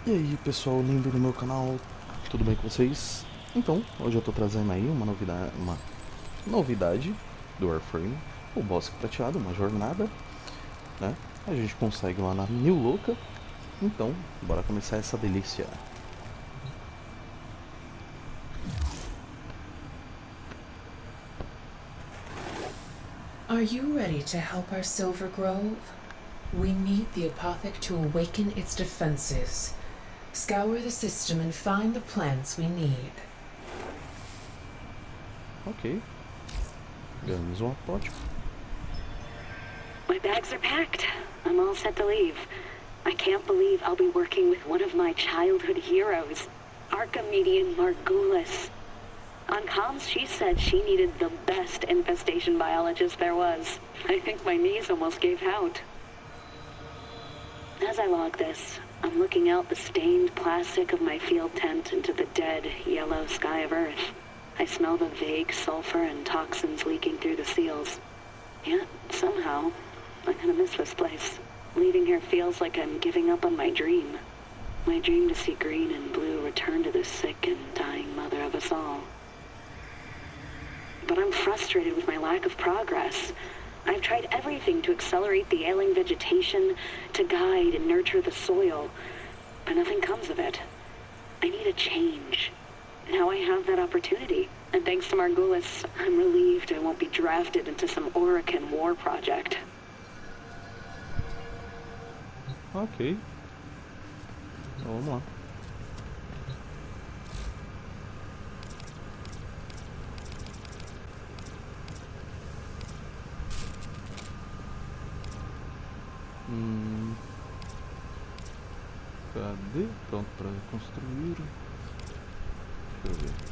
E aí pessoal, lindo do meu canal, tudo bem com vocês? Então, hoje eu tô trazendo aí uma novidade do Warframe, o Bosque Prateado, uma jornada, né? A gente consegue lá na New Louca, então bora começar essa delícia. Are you ready to help our Silver Grove? We need the Apothec to awaken its defenses. Scour the system and find the plants we need. Ok, ganhamos um apótico. My bags are packed. I'm all set to leave. I can't believe I'll be working with one of my childhood heroes, Archimedean Margulis. On comms, she said she needed the best infestation biologist there was. I think my knees almost gave out. As I log this, I'm looking out the stained plastic of my field tent into the dead, yellow sky of Earth. I smell the vague sulfur and toxins leaking through the seals. Yet, somehow, I'm gonna miss this place. Leaving here feels like I'm giving up on my dream. My dream to see green and blue return to the sick and dying mother of us all. But I'm frustrated with my lack of progress. I've tried everything to accelerate the ailing vegetation, to guide and nurture the soil, but nothing comes of it. I need a change. Now I have that opportunity, and thanks to Margulis, I'm relieved I won't be drafted into some Orican war project. Ok, então vamos lá. Cadê? Pronto para construir. Deixa eu ver.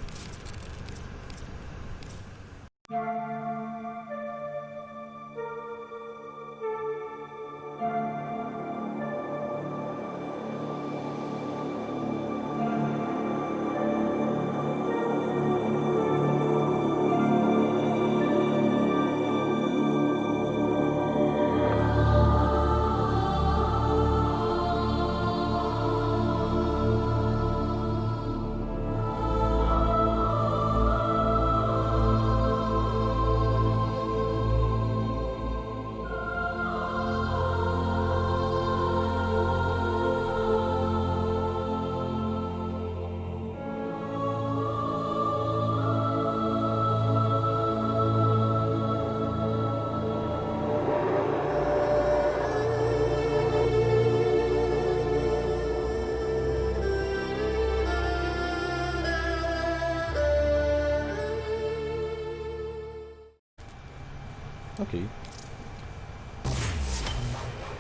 Ok.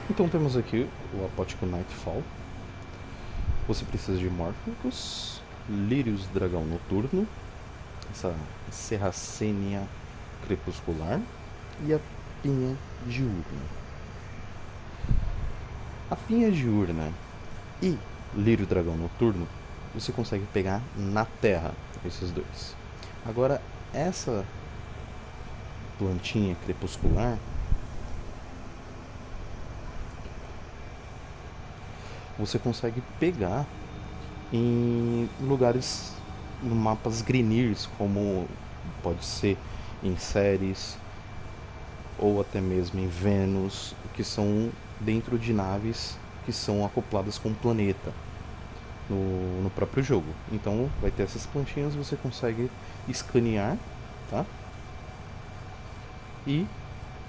Então temos aqui o apótico Nightfall. Você precisa de mórficos, lírios dragão noturno, essa serracênia crepuscular e a pinha diurna. A pinha diurna e lírio dragão noturno você consegue pegar na terra, esses dois. Agora essa plantinha crepuscular você consegue pegar em lugares, em mapas Grineers, como pode ser em séries ou até mesmo em Vênus, que são dentro de naves que são acopladas com o planeta no próprio jogo. Então vai ter essas plantinhas, você consegue escanear, tá? E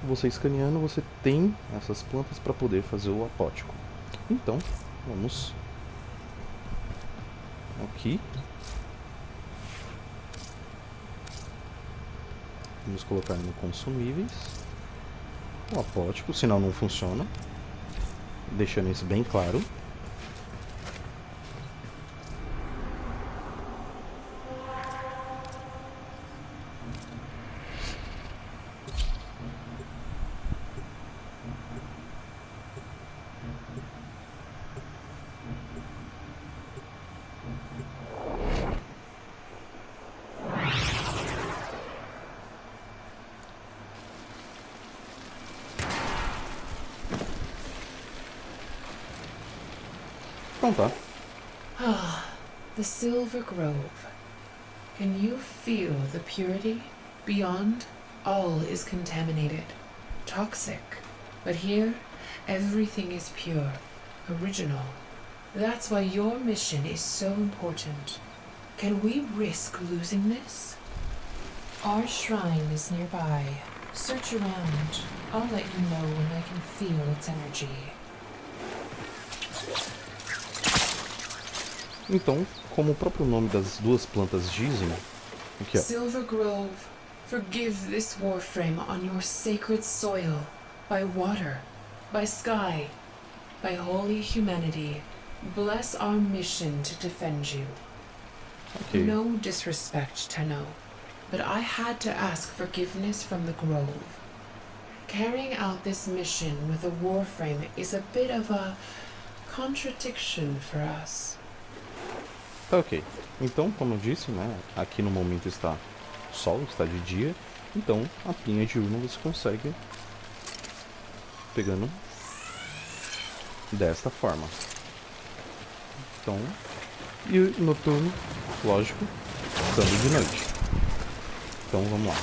você escaneando, você tem essas plantas para poder fazer o apótico. Então, vamos aqui. Vamos colocar no consumíveis o apótico, senão não funciona. Deixando isso bem claro. Então tá. Ah, the Silver Grove. Can you feel the purity? Beyond, all is contaminated, toxic. But here, everything is pure, original. That's why your mission is so important. Can we risk losing this? Our shrine is nearby. Search around. I'll let you know when I can feel its energy. Então, como o próprio nome das duas plantas dizem, aqui ó. Silver Grove, forgive this Warframe on your sacred soil, by water, by sky, by holy humanity. Bless our mission to defend you. Okay. No disrespect, Tenno, but I had to ask forgiveness from the Grove. Carrying out this mission with a Warframe is a bit of a contradiction for us. Tá ok. Então, como eu disse, né, aqui no momento está sol, está de dia, então a pinha diurna você consegue pegando desta forma. Então, e o noturno, lógico, estando de noite. Então vamos lá.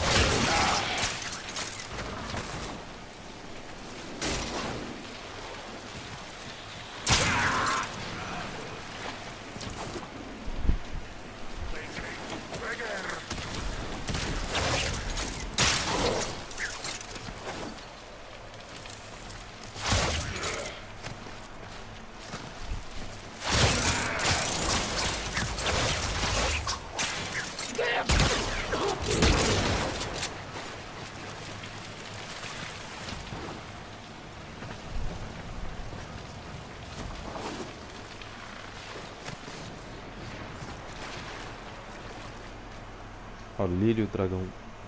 Ó, lírio dragão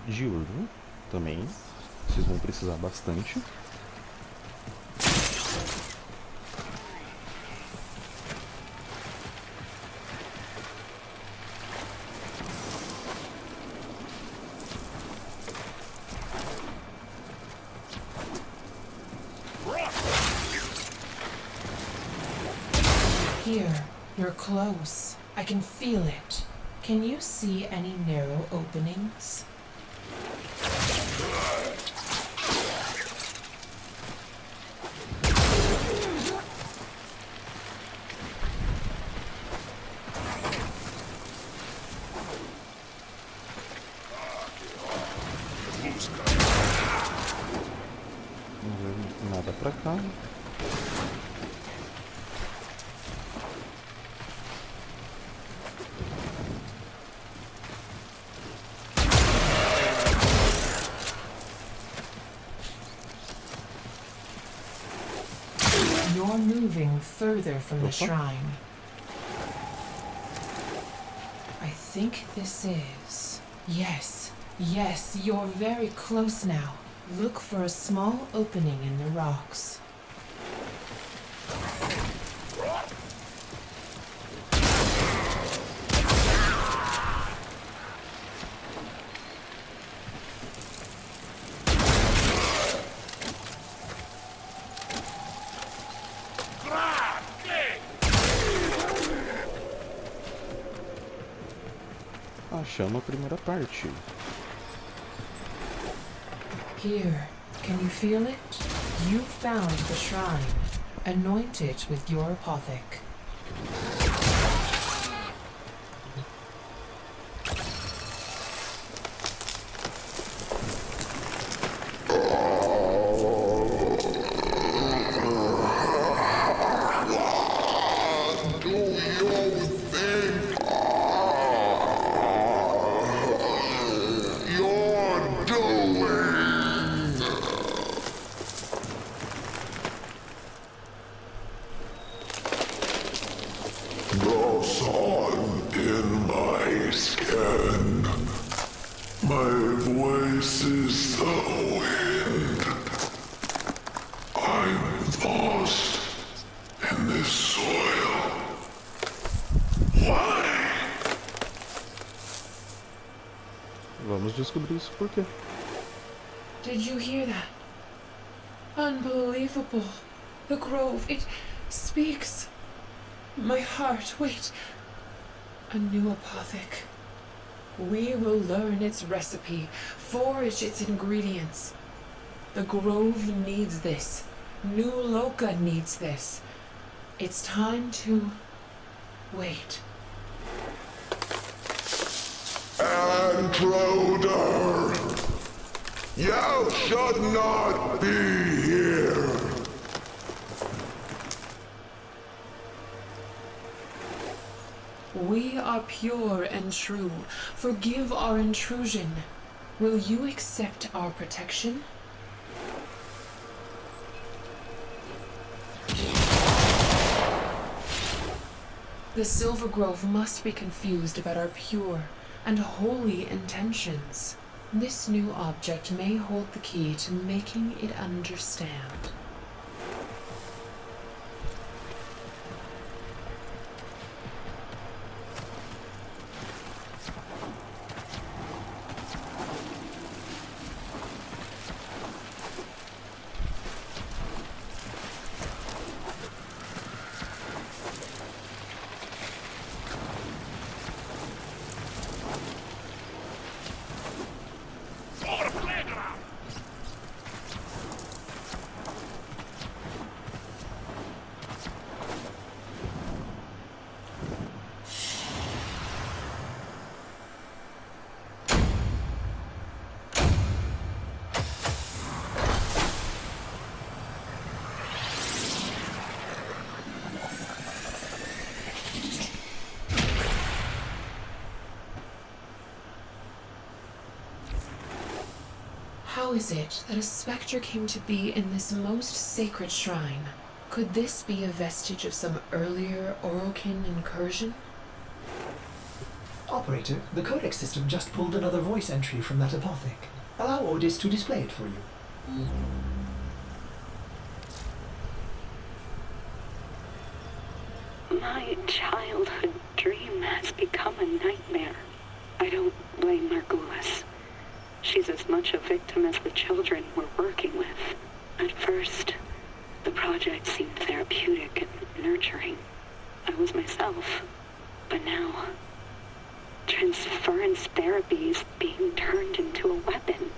diurno também. Vocês vão precisar bastante. Here, you're close. I can feel it. Can you see any narrow openings? Não vejo nada pra cá. You're moving further from the shrine. I think this is... Yes, you're very close now. Look for a small opening in the rocks. Achamos a primeira parte. Here, can you feel it? You found the shrine. Anoint it with your apothec. The sun in my skin. My voice is the wind. I'm lost in this soil. Why? Vamos descobrir isso por quê. Did you hear that? Unbelievable. The grove, it speaks. My heart, wait. A new apothec. We will learn its recipe, forage its ingredients. The Grove needs this. New Loka needs this. It's time to wait. Intruder! You should not be here! We are pure and true. Forgive our intrusion. Will you accept our protection? The Silver Grove must be confused about our pure and holy intentions. This new object may hold the key to making it understand. How is it that a spectre came to be in this most sacred shrine? Could this be a vestige of some earlier Orokin incursion? Operator, the codex system just pulled another voice entry from that apothec. Allow Otis to display it for you. My childhood dream has become a nightmare. I don't blame Margulis. She's as much a victim as the children we're working with. At first, the project seemed therapeutic and nurturing. I was myself. But now, transference therapy is being turned into a weapon.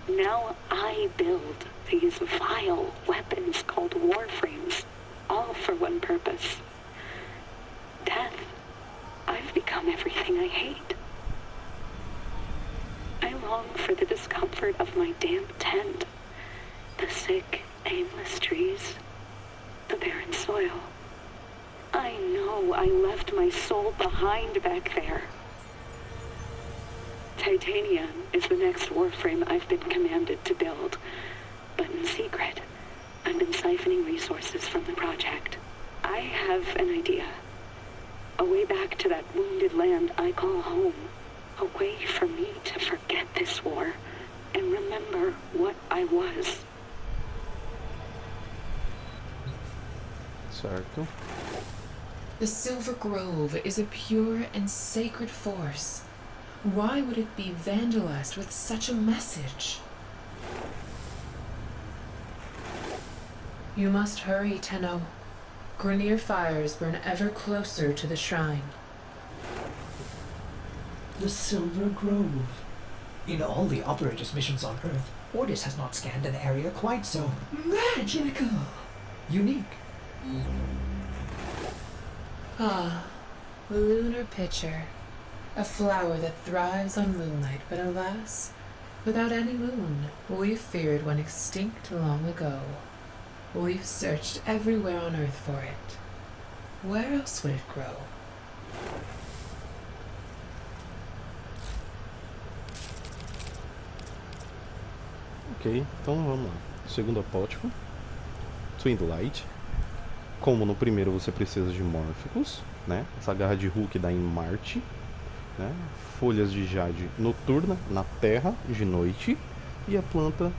Now I build these vile weapons called Warframes, all for one purpose. Death. I've become everything I hate. I long for the discomfort of my damp tent, the sick, aimless trees, the barren soil. I know I left my soul behind back there. Titania is the next Warframe I've been commanded to build, but in secret, I've been siphoning resources from the project. I have an idea. A way back to that wounded land I call home. A way for me to forget this war and remember what I was. Certo. The Silver Grove is a pure and sacred force. Why would it be vandalized with such a message? You must hurry, Tenno. Grineer fires burn ever closer to the shrine. The Silver Grove. In all the operator's missions on Earth, Ordis has not scanned an area quite so magical, unique. Ah, lunar pitcher. A flower that thrives on moonlight, but alas, without any moon. We feared one extinct long ago. We've searched everywhere on Earth for it. Where else would it grow? Ok, então vamos lá. Segundo apótico, Twinlight. Como no primeiro você precisa de mórficos, né? Essa garra de Hulk dá em Marte, né? Folhas de jade noturna na Terra de noite e a planta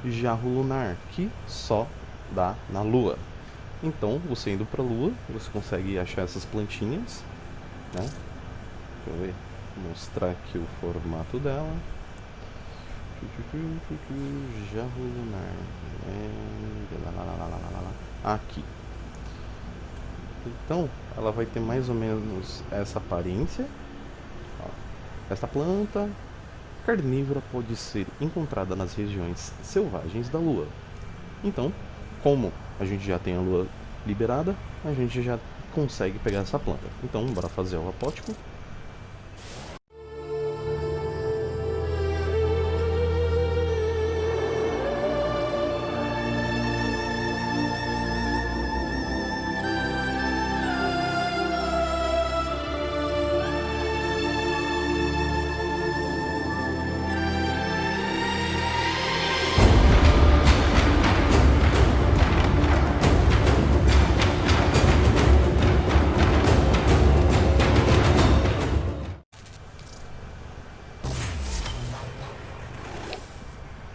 jarro lunar que só dá na Lua. Então, você indo para a Lua, você consegue achar essas plantinhas, né? Deixa eu ver, mostrar aqui o formato dela. Jarro lunar. Aqui. Então, ela vai ter mais ou menos essa aparência. Ó. Esta planta carnívora pode ser encontrada nas regiões selvagens da Lua. Então, como a gente já tem a Lua liberada, a gente já consegue pegar essa planta. Então, bora fazer o apótico.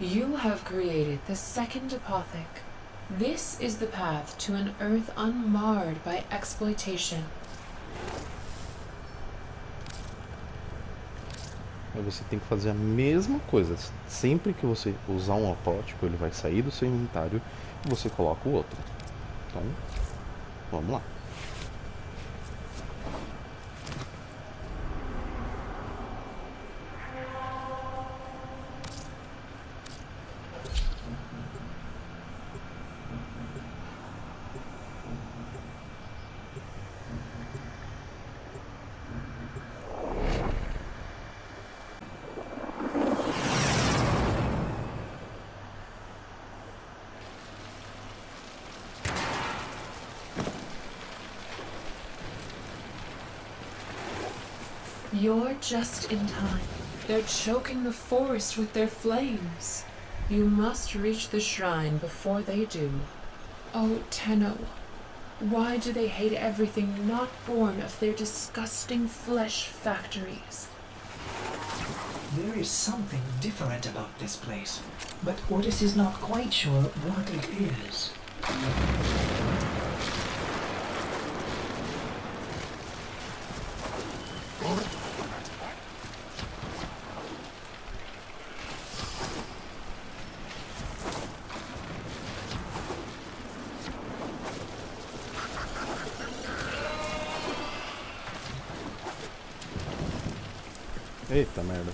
You have created the second apothec. This is the path to an Earth unmarred by exploitation. Aí você tem que fazer a mesma coisa. Sempre que você usar um apótico, ele vai sair do seu inventário e você coloca o outro. Então, vamos lá. You're just in time. They're choking the forest with their flames. You must reach the shrine before they do. Oh, Tenno, why do they hate everything not born of their disgusting flesh factories? There is something different about this place, but Ordis is not quite sure what it is. Eita merda.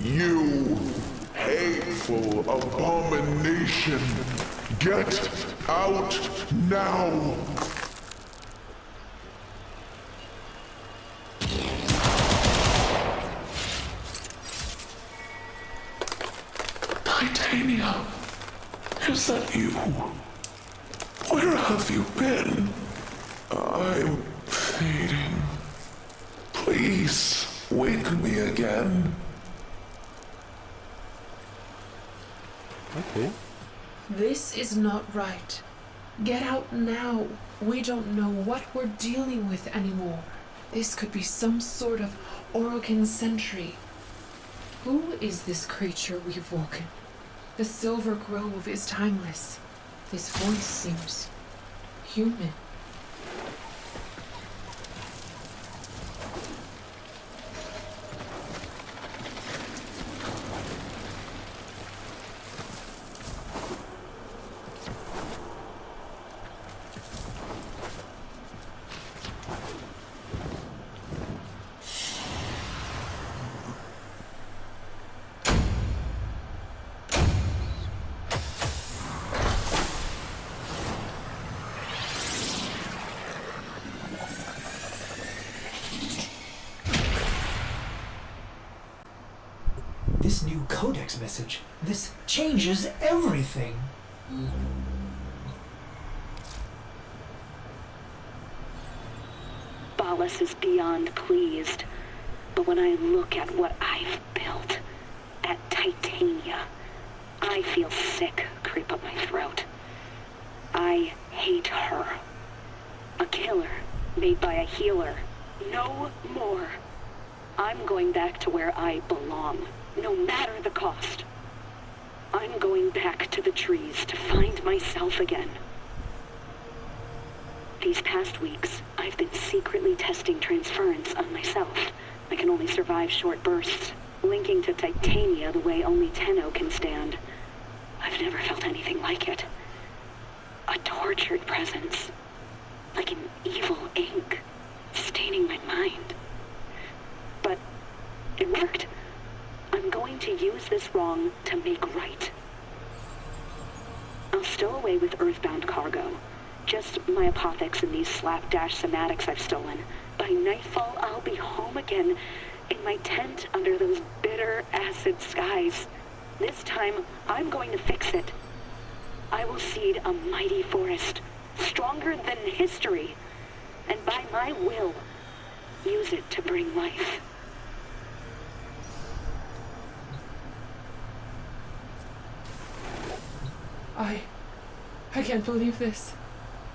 You hateful abomination! Get out now! Titania, is that you? Where have you been? I'm fading. Please, wake me again. Ok. This is not right. Get out now. We don't know what we're dealing with anymore. This could be some sort of Orokin sentry. Who is this creature we've woken? The Silver Grove is timeless. This voice seems human. This new codex message, this changes everything. Ballas is beyond pleased, but when I look at what I've built, at Titania, I feel sick creep up my throat. I hate her. A killer made by a healer. No more. I'm going back to where I belong, no matter the cost. I'm going back to the trees to find myself again. These past weeks, I've been secretly testing transference on myself. I can only survive short bursts, linking to Titania the way only Tenno can stand. I've never felt anything like it. A tortured presence, like an evil ink, staining my mind. But it worked. I'm going to use this wrong to make right. I'll stow away with earthbound cargo. Just my apothecs and these slapdash somatics I've stolen. By nightfall, I'll be home again, in my tent under those bitter acid skies. This time, I'm going to fix it. I will seed a mighty forest, stronger than history, and by my will, use it to bring life. I can't believe this.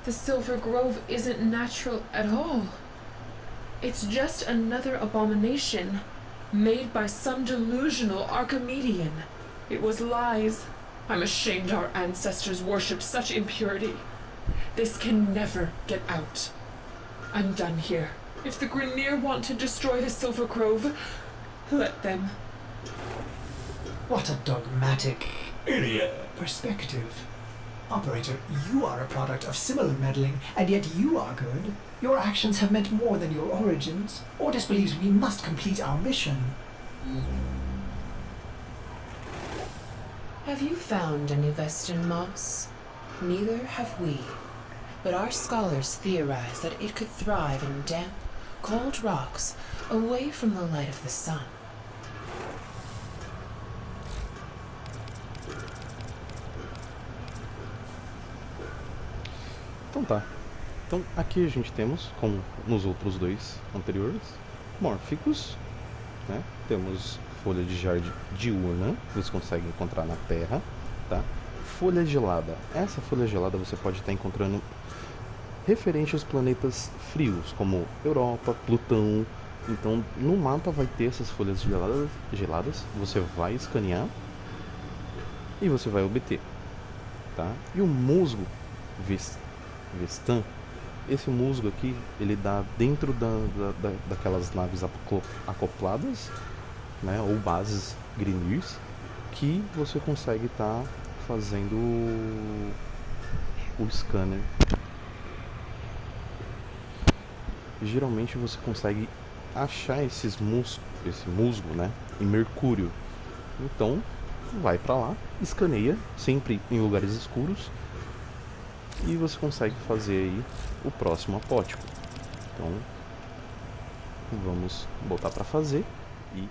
The Silver Grove isn't natural at all. It's just another abomination made by some delusional Archimedean. It was lies. I'm ashamed our ancestors worshipped such impurity. This can never get out. I'm done here. If the Grineer want to destroy the Silver Grove, let them. What a dogmatic idiot perspective. Operator, you are a product of similar meddling, and yet you are good. Your actions have meant more than your origins. Ordis believes we must complete our mission. Have you found any Vestin moss? Neither have we. But our scholars theorize that it could thrive in damp, cold rocks away from the light of the sun. Então tá. Então aqui a gente temos, como nos outros dois anteriores, mórficos, né? Temos folha de jardim diurna, você consegue encontrar na terra, tá? Folha gelada. Essa folha gelada você pode estar encontrando referente aos planetas frios, como Europa, Plutão. Então no mapa vai ter essas folhas geladas, você vai escanear e você vai obter, tá? E o musgo Vestan, esse musgo aqui, ele dá dentro daquelas naves acopladas, né, ou bases Grineers, que você consegue estar fazendo o scanner. Geralmente você consegue achar esse musgo, né, em Mercúrio. Então vai para lá, escaneia, sempre em lugares escuros, e você consegue fazer aí o próximo apótico. Então vamos botar para fazer e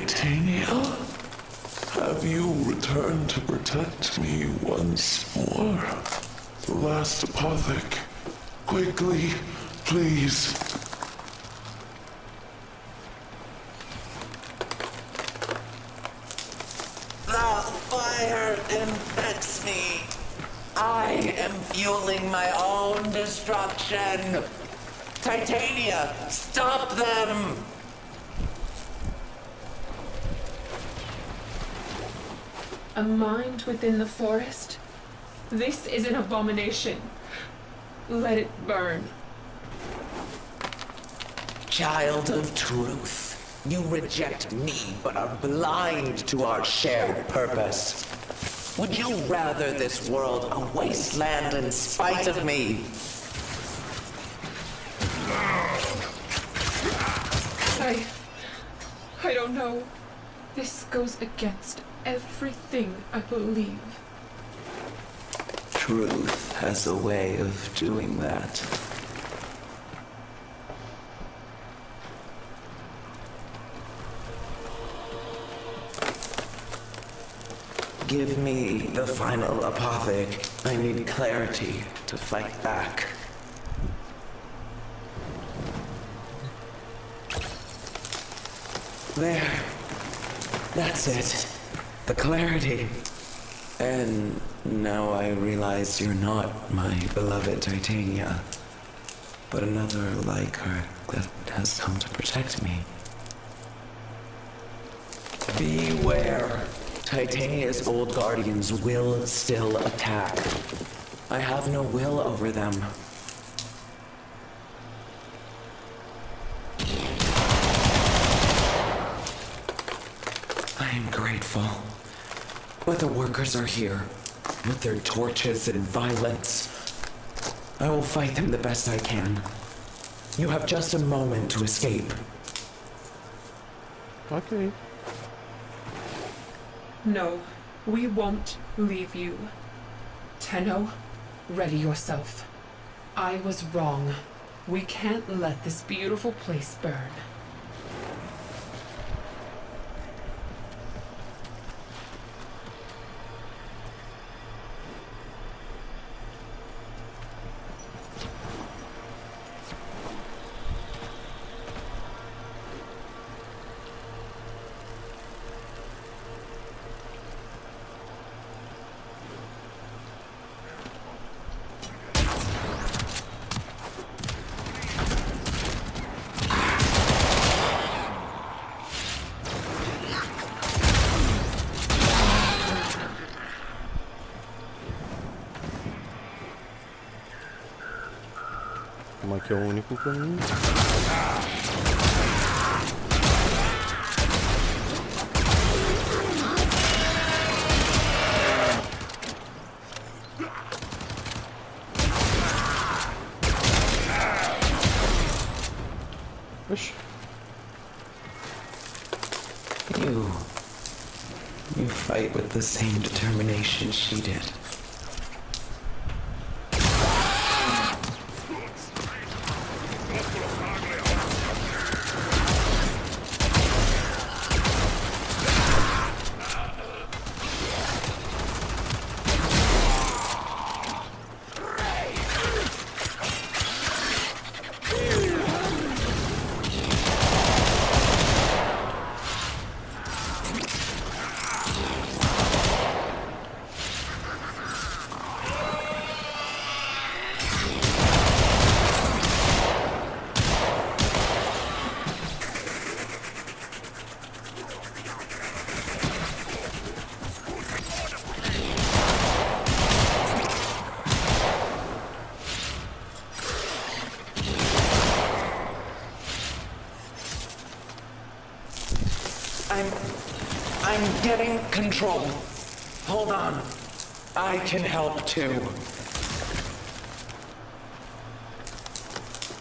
Titania, have you returned to protect me once more? The last apothec. Quickly, please. The infects me. I am fueling my own destruction. Titania, stop them! A mind within the forest? This is an abomination. Let it burn. Child of truth, you reject me but are blind to our shared purpose. Would you rather this world a wasteland in spite of me? I don't know. This goes against everything I believe. Truth has a way of doing that. Give me the final apothec. I need clarity to fight back. There. That's it. The clarity. And now I realize you're not my beloved Titania, but another like her that has come to protect me. Beware. Titania's old guardians will still attack. I have no will over them. I am grateful. But the workers are here, with their torches and violence. I will fight them the best I can. You have just a moment to escape. Ok. No, we won't leave you. Tenno, ready yourself. I was wrong. We can't let this beautiful place burn. Como aqui é o único caminho. Oxi. You fight with the same determination she did. I'm getting control. Hold on. I can help too.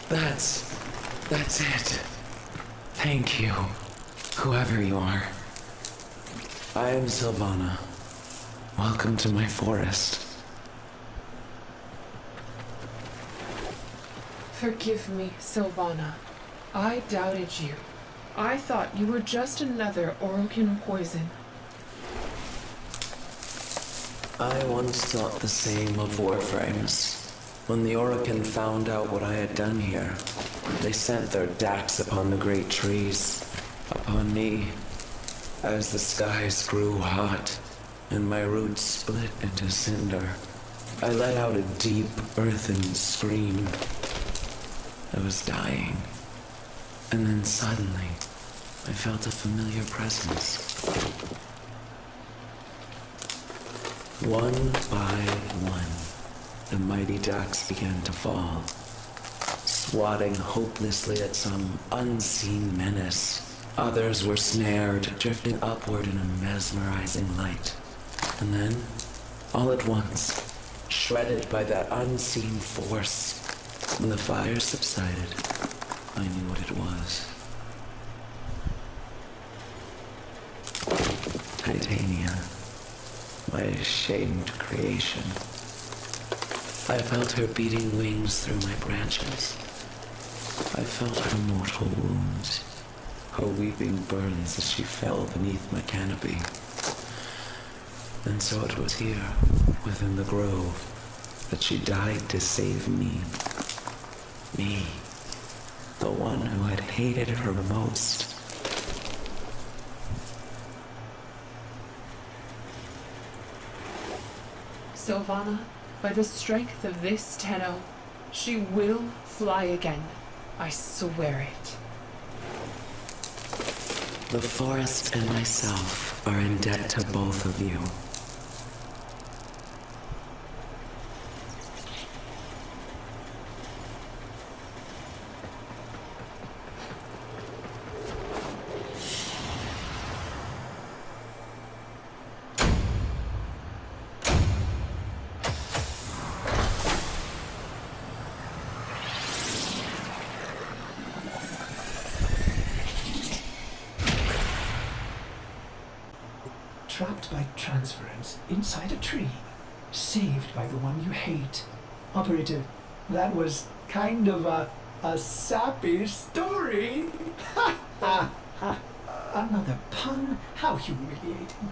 That's it. Thank you, whoever you are. I am Sylvana. Welcome to my forest. Forgive me, Sylvana. I doubted you. I thought you were just another Orokin poison. I once thought the same of Warframes. When the Orokin found out what I had done here, they sent their dax upon the great trees, upon me. As the skies grew hot, and my roots split into cinder. I let out a deep, earthen scream. I was dying. And then suddenly, I felt a familiar presence. One by one, the mighty ducks began to fall, swatting hopelessly at some unseen menace. Others were snared, drifting upward in a mesmerizing light. And then, all at once, shredded by that unseen force, when the fire subsided, I knew what it was. Titania, my ashamed creation. I felt her beating wings through my branches. I felt her mortal wounds, her weeping burns as she fell beneath my canopy. And so it was here, within the grove, that she died to save me. Me, the one who had hated her most. Sylvana, by the strength of this Tenno, she will fly again. I swear it. The forest and myself are in debt to both of you. Trapped by transference inside a tree. Saved by the one you hate. Operator, that was kind of a sappy story. Ha ha ha. Another pun? How humiliating.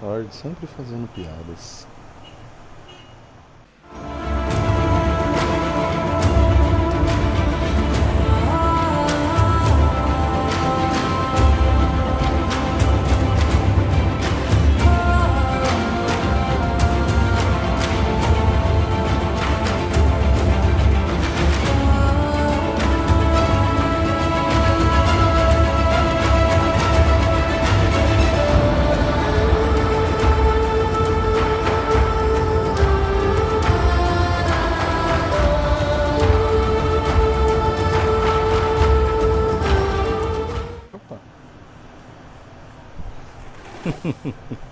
Lord sempre fazendo piadas.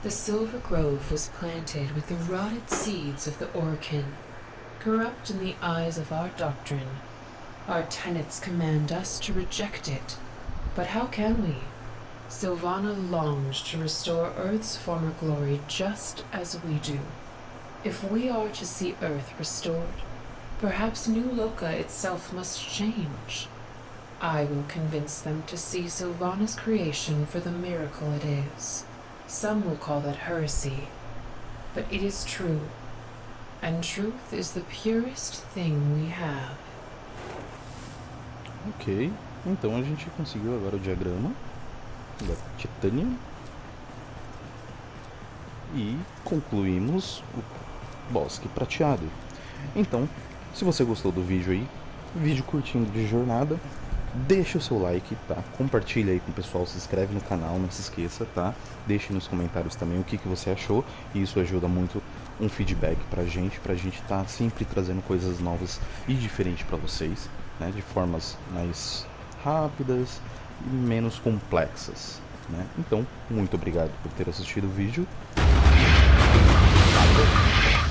The Silver Grove was planted with the rotted seeds of the Orkin, corrupt in the eyes of our doctrine. Our tenets command us to reject it. But how can we? Sylvana longed to restore Earth's former glory just as we do. If we are to see Earth restored, perhaps New Loka itself must change. I will convince them to see Sylvana's creation for the miracle it is. Some will call that heresy, but it is true, and truth is the purest thing we have. Ok, então a gente conseguiu agora o diagrama da Titânia e concluímos o bosque prateado. Então, se você gostou do vídeo aí, vídeo curtinho de jornada, deixa o seu like, tá? Compartilha aí com o pessoal, se inscreve no canal, não se esqueça, tá? Deixe nos comentários também o que você achou, e isso ajuda muito um feedback pra gente tá sempre trazendo coisas novas e diferentes pra vocês, né? De formas mais rápidas e menos complexas, né? Então, muito obrigado por ter assistido o vídeo. Valeu!